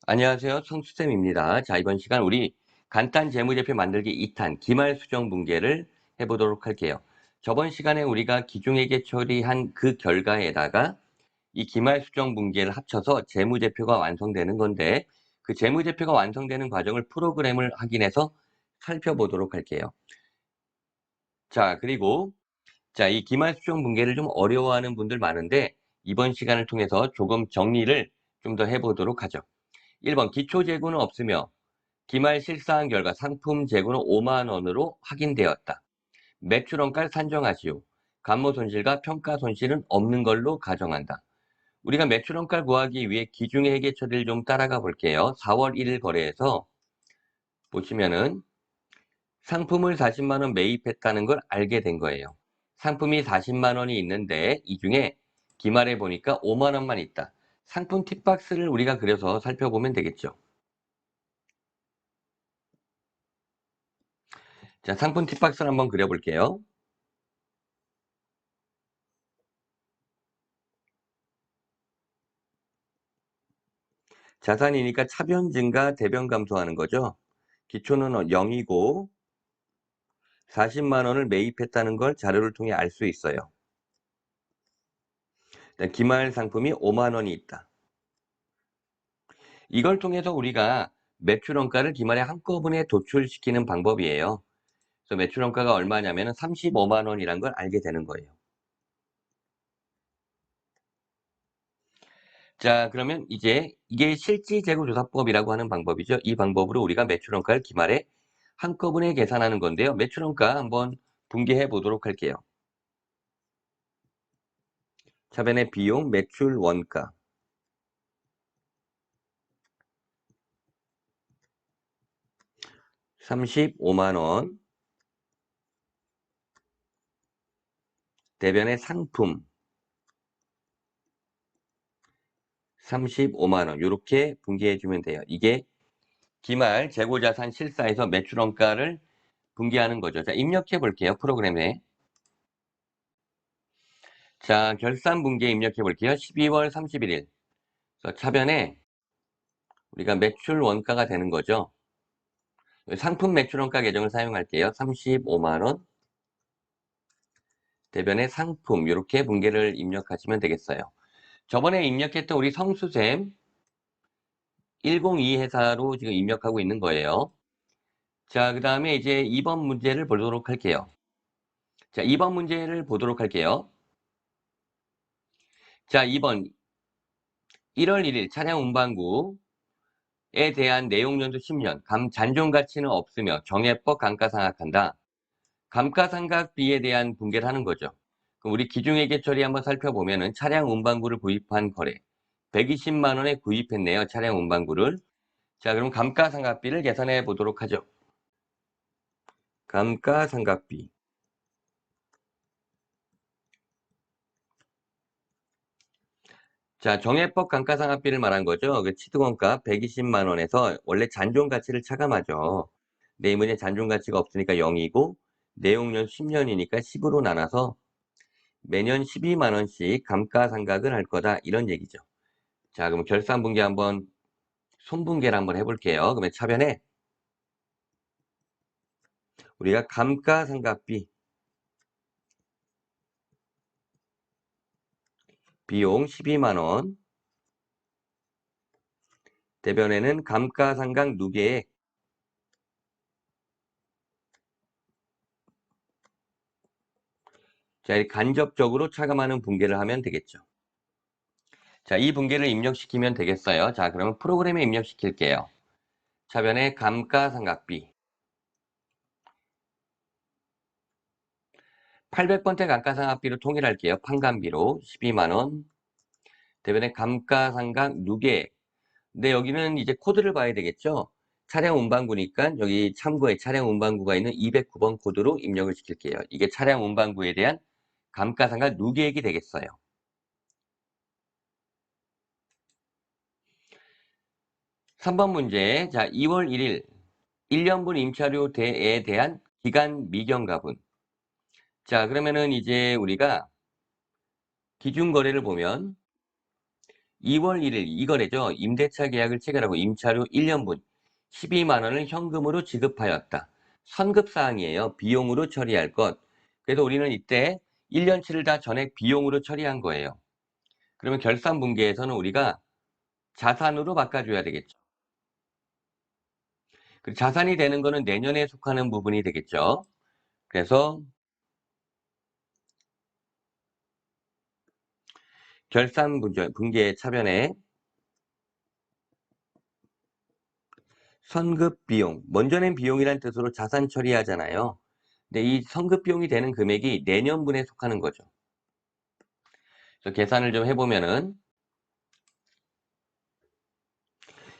안녕하세요. 성수쌤입니다. 자, 이번 시간 우리 간단 재무제표 만들기 2탄 기말 수정 분계를 해보도록 할게요. 저번 시간에 우리가 기중회계 처리한 그 결과에다가 이 기말 수정 분계를 합쳐서 재무제표가 완성되는 건데 그 재무제표가 완성되는 과정을 프로그램을 확인해서 살펴보도록 할게요. 자, 그리고 이 기말 수정 분계를 좀 어려워하는 분들 많은데 이번 시간을 통해서 조금 정리를 좀 더 해보도록 하죠. 1번 기초 재고는 없으며 기말 실사한 결과 상품 재고는 5만 원으로 확인되었다. 매출 원가를 산정하시오. 감모 손실과 평가 손실은 없는 걸로 가정한다. 우리가 매출 원가를 구하기 위해 기중의 회계 처리를 좀 따라가 볼게요. 4월 1일 거래에서 보시면은 상품을 40만 원 매입했다는 걸 알게 된 거예요. 상품이 40만 원이 있는데 이 중에 기말에 보니까 5만 원만 있다. 상품 팁박스를 우리가 그려서 살펴보면 되겠죠. 자, 상품 팁박스를 한번 그려볼게요. 자산이니까 차변 증가, 대변 감소하는 거죠. 기초는 0이고 40만 원을 매입했다는 걸 자료를 통해 알 수 있어요. 기말 상품이 5만 원이 있다. 이걸 통해서 우리가 매출 원가를 기말에 한꺼번에 도출시키는 방법이에요. 그래서 매출 원가가 얼마냐면 35만 원이란 걸 알게 되는 거예요. 자, 그러면 이제 이게 실지재고조사법이라고 하는 방법이죠. 이 방법으로 우리가 매출 원가를 기말에 한꺼번에 계산하는 건데요. 매출 원가 한번 분개해 보도록 할게요. 차변의 비용, 매출 원가. 35만 원. 대변의 상품. 35만 원. 이렇게 분개해 주면 돼요. 이게 기말 재고자산 실사에서 매출 원가를 분개하는 거죠. 자, 입력해 볼게요. 프로그램에. 자, 결산 분계 입력해 볼게요. 12월 31일. 차변에 우리가 매출 원가가 되는 거죠. 상품 매출 원가 계정을 사용할게요. 35만 원. 대변의 상품. 이렇게 분계를 입력하시면 되겠어요. 저번에 입력했던 우리 성수샘 102 회사로 지금 입력하고 있는 거예요. 자, 그 다음에 이제 2번 문제를 보도록 할게요. 자, 2번 문제를 보도록 할게요. 자, 2번 1월 1일 차량 운반구에 대한 내용연수 10년, 잔존 가치는 없으며 정해법 감가상각한다. 감가상각비에 대한 분개를 하는 거죠. 그럼 우리 기중회계 처리 한번 살펴보면은 차량 운반구를 구입한 거래. 120만 원에 구입했네요. 차량 운반구를. 자, 그럼 감가상각비를 계산해 보도록 하죠. 감가상각비. 자, 정해법 감가상각비를 말한 거죠. 그 취득원가 120만 원에서 원래 잔존 가치를 차감하죠. 근데 이 문제 잔존 가치가 없으니까 0이고 내용년 10년이니까 10으로 나눠서 매년 12만 원씩 감가상각을 할 거다. 이런 얘기죠. 자, 그럼 결산분계 한번 손분계를 한번 해볼게요. 그러면 차변에 우리가 감가상각비 비용 12만 원 대변에는 감가상각 누계액 자, 간접적으로 차감하는 분계를 하면 되겠죠. 자, 이 분계를 입력시키면 되겠어요. 자, 그러면 프로그램에 입력시킬게요. 차변에 감가상각비 800번째 감가상각비로 통일할게요. 판관비로 12만 원 대변에 감가상각 누계액 근데 여기는 이제 코드를 봐야 되겠죠. 차량 운반구니까 여기 참고에 차량 운반구가 있는 209번 코드로 입력을 시킬게요. 이게 차량 운반구에 대한 감가상각 누계액이 되겠어요. 3번 문제. 자, 2월 1일 1년분 임차료에 대한 기간 미경가분. 자, 그러면은 이제 우리가 기준거래를 보면 2월 1일 이 거래죠. 임대차 계약을 체결하고 임차료 1년분 12만 원을 현금으로 지급하였다. 선급사항이에요. 비용으로 처리할 것. 그래서 우리는 이때 1년치를 다 전액 비용으로 처리한 거예요. 그러면 결산분기에서는 우리가 자산으로 바꿔줘야 되겠죠. 그 자산이 되는 거는 내년에 속하는 부분이 되겠죠. 그래서 분기의 차변에 선급 비용, 먼저 낸 비용이란 뜻으로 자산 처리하잖아요. 근데 이 선급 비용이 되는 금액이 내년분에 속하는 거죠. 그래서 계산을 좀 해보면은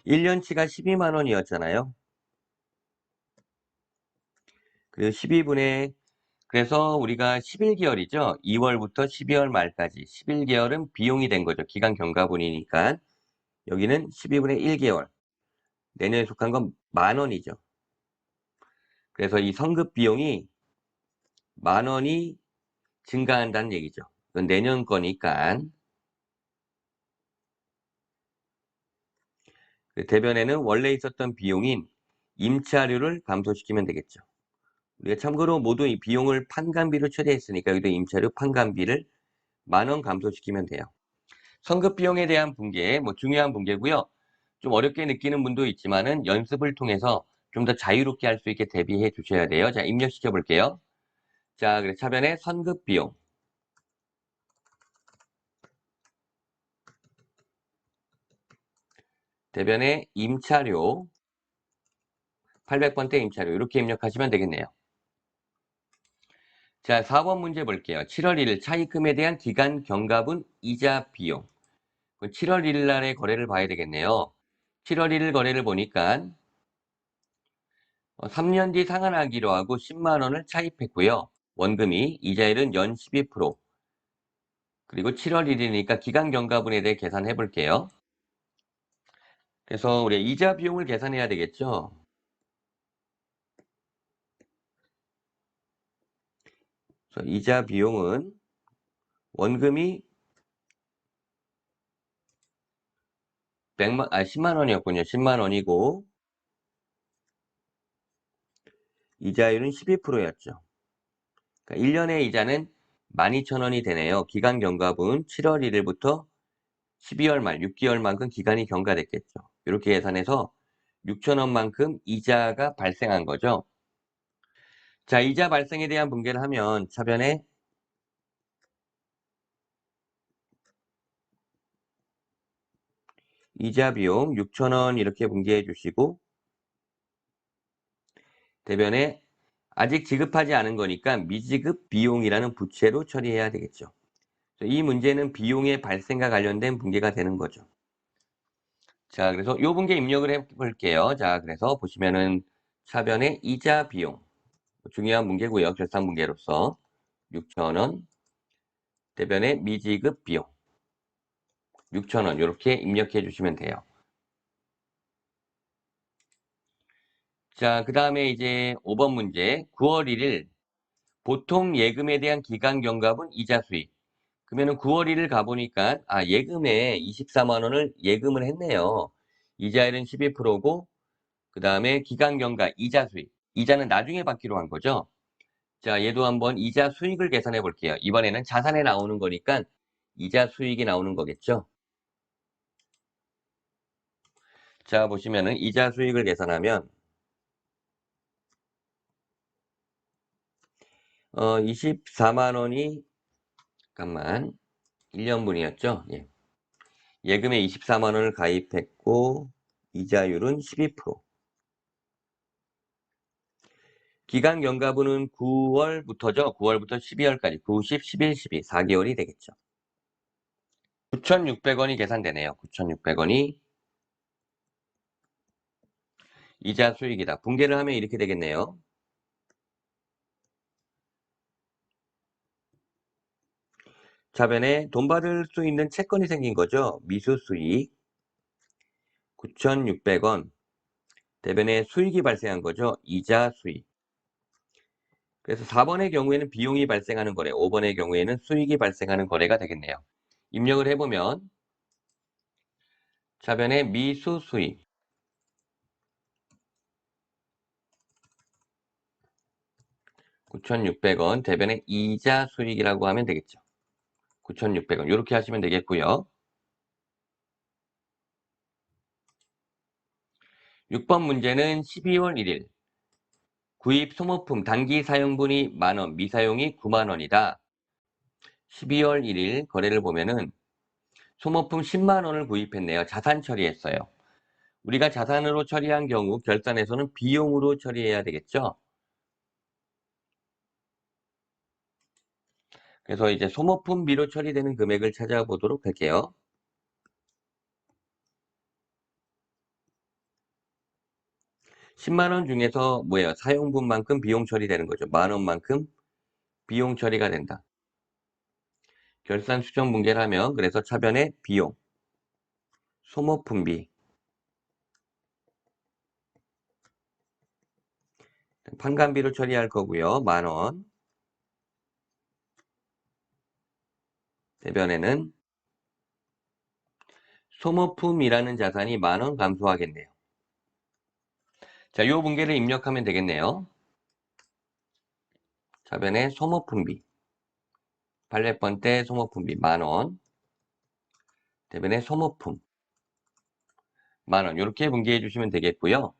1년치가 12만 원이었잖아요. 그리고 12분의 그래서 우리가 11개월이죠. 2월부터 12월 말까지 11개월은 비용이 된 거죠. 기간 경과분이니까 여기는 12분의 1개월. 내년에 속한 건 만 원이죠. 그래서 이 선급 비용이 만 원이 증가한다는 얘기죠. 그건 내년 거니까. 대변에는 원래 있었던 비용인 임차료를 감소시키면 되겠죠. 우리가 참고로 모두 이 비용을 판관비로 처리했으니까 여기도 임차료 판관비를 만 원 감소시키면 돼요. 선급 비용에 대한 분계, 중요한 분계고요. 좀 어렵게 느끼는 분도 있지만은 연습을 통해서 좀 더 자유롭게 할 수 있게 대비해 주셔야 돼요. 자, 입력시켜 볼게요. 자, 그래서 차변에 선급 비용, 대변에 임차료, 800번대 임차료 이렇게 입력하시면 되겠네요. 자, 4번 문제 볼게요. 7월 1일 차입금에 대한 기간 경과분 이자 비용. 7월 1일 날의 거래를 봐야 되겠네요. 7월 1일 거래를 보니까 3년 뒤 상환하기로 하고 10만 원을 차입했고요. 원금이 이자율은 연 12%. 그리고 7월 1일이니까 기간 경과분에 대해 계산해 볼게요. 그래서 우리 이자 비용을 계산해야 되겠죠. 그래서 이자 비용은 원금이 10만 원이었군요. 10만 원이고 이자율은 12%였죠. 그러니까 1년의 이자는 12,000원이 되네요. 기간 경과분 7월 1일부터 12월 말 6개월만큼 기간이 경과됐겠죠. 이렇게 계산해서 6,000원만큼 이자가 발생한 거죠. 자, 이자 발생에 대한 분개를 하면 차변에 이자 비용 6,000원 이렇게 분개해 주시고 대변에 아직 지급하지 않은 거니까 미지급 비용이라는 부채로 처리해야 되겠죠. 이 문제는 비용의 발생과 관련된 분개가 되는 거죠. 자, 그래서 요 분개 입력을 해 볼게요. 자, 그래서 보시면은 차변에 이자 비용 중요한 분개고요. 결산 분개로서 6,000원 대변에 미지급 비용 6,000원 이렇게 입력해 주시면 돼요. 자, 그 다음에 이제 5번 문제 9월 1일 보통 예금에 대한 기간 경과분 이자 수익. 그러면은 9월 1일 가보니까 예금에 24만 원을 예금을 했네요. 이자율은 12%고 그 다음에 기간 경과 이자 수익. 이자는 나중에 받기로 한 거죠. 자, 얘도 한번 이자 수익을 계산해 볼게요. 이번에는 자산에 나오는 거니까 이자 수익이 나오는 거겠죠. 자, 보시면은 이자 수익을 계산하면 24만 원이 잠깐만 1년분이었죠. 예. 예금에 24만 원을 가입했고 이자율은 12%. 기간 경과분은 9월부터죠. 9월부터 12월까지 9, 10, 11, 12 4개월이 되겠죠. 9,600원이 계산되네요. 9,600원이 이자 수익이다. 분개를 하면 이렇게 되겠네요. 차변에 돈 받을 수 있는 채권이 생긴 거죠. 미수 수익 9,600원. 대변에 수익이 발생한 거죠. 이자 수익. 그래서 4번의 경우에는 비용이 발생하는 거래, 5번의 경우에는 수익이 발생하는 거래가 되겠네요. 입력을 해보면 차변에 미수 수익 9,600원, 대변에 이자 수익이라고 하면 되겠죠. 9,600원 이렇게 하시면 되겠고요. 6번 문제는 12월 1일 구입 소모품 단기 사용분이 만원, 미사용이 9만원이다. 12월 1일 거래를 보면은 소모품 10만원을 구입했네요. 자산 처리했어요. 우리가 자산으로 처리한 경우 결산에서는 비용으로 처리해야 되겠죠. 그래서 이제 소모품비로 처리되는 금액을 찾아보도록 할게요. 10만원 중에서 뭐예요? 사용분만큼 비용 처리되는 거죠. 만원만큼 비용 처리가 된다. 결산 수정 분계를 하면 그래서 차변에 비용, 소모품비, 판관비로 처리할 거고요. 만원. 대변에는 소모품이라는 자산이 만원 감소하겠네요. 자, 요 분계를 입력하면 되겠네요. 차변에 소모품비, 빨래번 때 소모품비 만원, 대변에 소모품 만원 이렇게 분계해 주시면 되겠고요.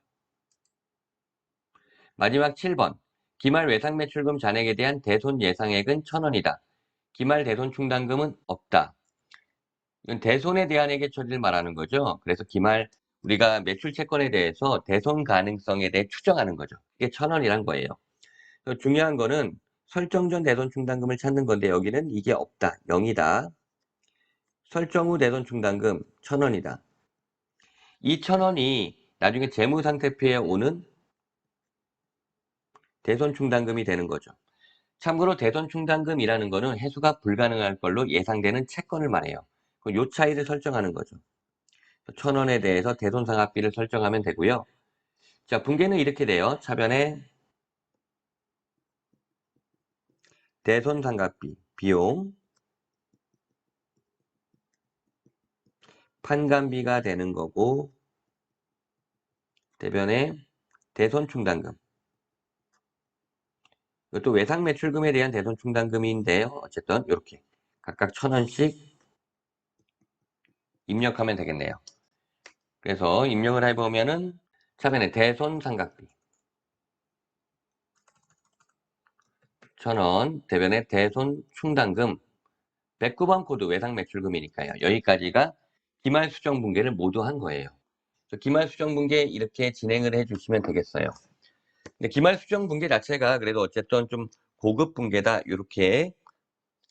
마지막 7번 기말 외상 매출금 잔액에 대한 대손 예상액은 1,000원이다. 기말 대손 충당금은 없다. 이건 대손에 대한 회계 처리를 말하는 거죠. 그래서 기말 우리가 매출 채권에 대해서 대손 가능성에 대해 추정하는 거죠. 이게 1,000원이란 거예요. 중요한 거는 설정 전 대손 충당금을 찾는 건데 여기는 이게 없다. 0이다. 설정 후 대손 충당금 1,000원이다. 이 1,000원이 나중에 재무상태표에 오는 대손 충당금이 되는 거죠. 참고로 대손 충당금이라는 거는 회수가 불가능할 걸로 예상되는 채권을 말해요. 요 차이를 설정하는 거죠. 1,000원에 대해서 대손상각비를 설정하면 되고요. 자, 분계는 이렇게 돼요. 차변에 대손상각비, 비용, 판관비가 되는 거고 대변에 대손충당금. 이것도 외상매출금에 대한 대손충당금인데요. 어쨌든 이렇게 각각 1,000원씩 입력하면 되겠네요. 그래서 입력을 해보면은 차변에 대손상각비 1,000원, 대변에 대손충당금 109번 코드 외상매출금이니까요. 여기까지가 기말수정분계를 모두 한 거예요. 기말수정분계 이렇게 진행을 해주시면 되겠어요. 근데 기말수정분계 자체가 그래도 어쨌든 좀 고급 분계다. 이렇게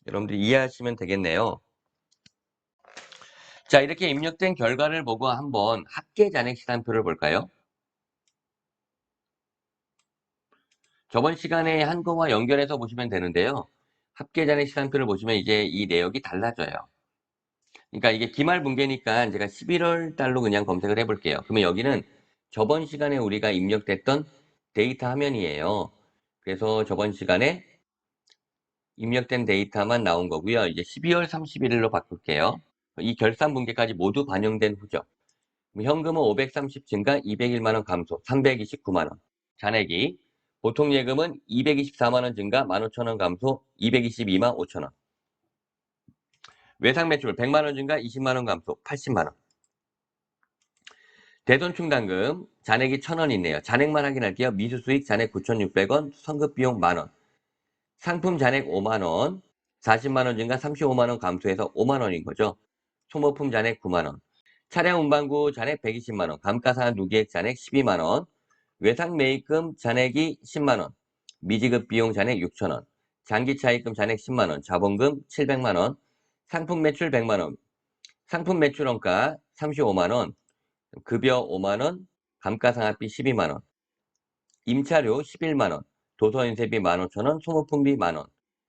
여러분들이 이해하시면 되겠네요. 자, 이렇게 입력된 결과를 보고 한번 합계잔액시간표를 볼까요? 저번 시간에 한 거와 연결해서 보시면 되는데요. 합계잔액시간표를 보시면 이제 이 내역이 달라져요. 그러니까 이게 기말분계니까 제가 11월 달로 그냥 검색을 해볼게요. 그러면 여기는 저번 시간에 우리가 입력됐던 데이터 화면이에요. 그래서 저번 시간에 입력된 데이터만 나온 거고요. 이제 12월 31일로 바꿀게요. 이 결산 분계까지 모두 반영된 후죠. 현금은 530 증가 201만 원 감소 329만 원. 잔액이 보통 예금은 224만 원 증가 15,000원 감소 222만 5천 원. 외상 매출 100만 원 증가 20만 원 감소 80만 원. 대손 충당금 잔액이 1,000원 있네요. 잔액만 확인할게요. 미수 수익 잔액 9,600원, 선급 비용 만원. 상품 잔액 5만 원, 40만 원 증가 35만 원 감소해서 5만 원인 거죠. 소모품 잔액 9만 원. 차량 운반구 잔액 120만 원, 감가상각 누계액 잔액 12만 원, 외상 매입금 잔액이 10만 원, 미지급 비용 잔액 6천 원, 장기 차입금 잔액 10만 원, 자본금 700만 원, 상품 매출 100만 원, 상품 매출 원가 35만 원, 급여 5만 원, 감가상각비 12만 원, 임차료 11만 원, 도서인쇄비 15,000원, 소모품비 만원,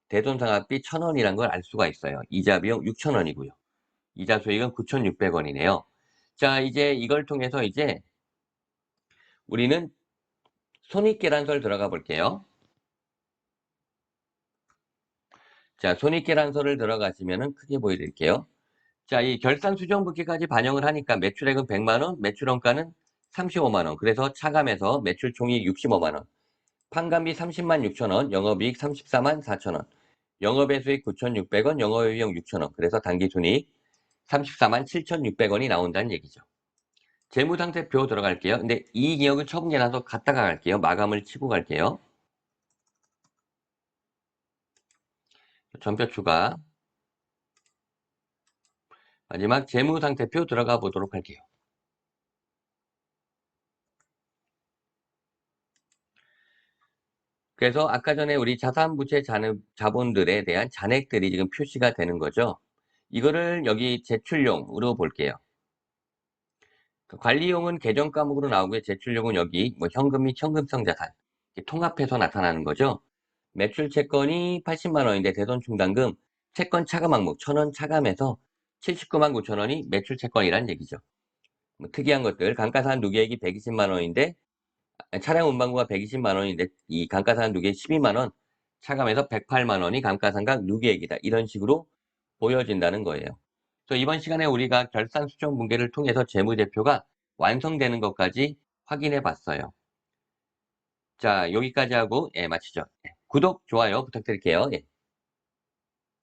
대손상각비 1,000원이란 걸 알 수가 있어요. 이자 비용 6,000원이고요. 이자 수익은 9,600원이네요. 자, 이제 이걸 통해서 이제 우리는 손익계란서를 들어가 볼게요. 자, 손익계란서를 들어가시면은 크게 보여드릴게요. 자, 이 결산 수정 분기까지 반영을 하니까 매출액은 100만 원, 매출 원가는 35만 원. 그래서 차감해서 매출 총이 65만 원. 판관비 30만 6천 원, 영업이익 34만 4천 원. 영업외수익 9,600원, 영업외비용 6천 원. 그래서 당기순이익 34만 7,600원이 나온다는 얘기죠. 재무상태표 들어갈게요. 근데 이 기억은 처분 계산서 갔다가 갈게요. 마감을 치고 갈게요. 전표 추가. 마지막 재무상태표 들어가 보도록 할게요. 그래서 아까 전에 우리 자산부채 자본들에 대한 잔액들이 지금 표시가 되는 거죠. 이거를 여기 제출용으로 볼게요. 관리용은 계정 과목으로 나오고요. 제출용은 여기 뭐 현금 및 현금성 자산 통합해서 나타나는 거죠. 매출 채권이 80만 원인데 대손 충당금 채권 차감 항목 1,000원 차감해서 79만 9천 원이 매출 채권이란 얘기죠. 뭐 특이한 것들 감가상각 누계액이 120만 원인데 차량 운반구가 120만 원인데 이 감가상각 누계액 12만 원 차감해서 108만 원이 감가상각 누계액이다. 이런 식으로 보여진다는 거예요. 그래서 이번 시간에 우리가 결산 수정 분계를 통해서 재무제표가 완성되는 것까지 확인해 봤어요. 자, 여기까지 하고 예, 마치죠. 예, 구독, 좋아요 부탁드릴게요. 예.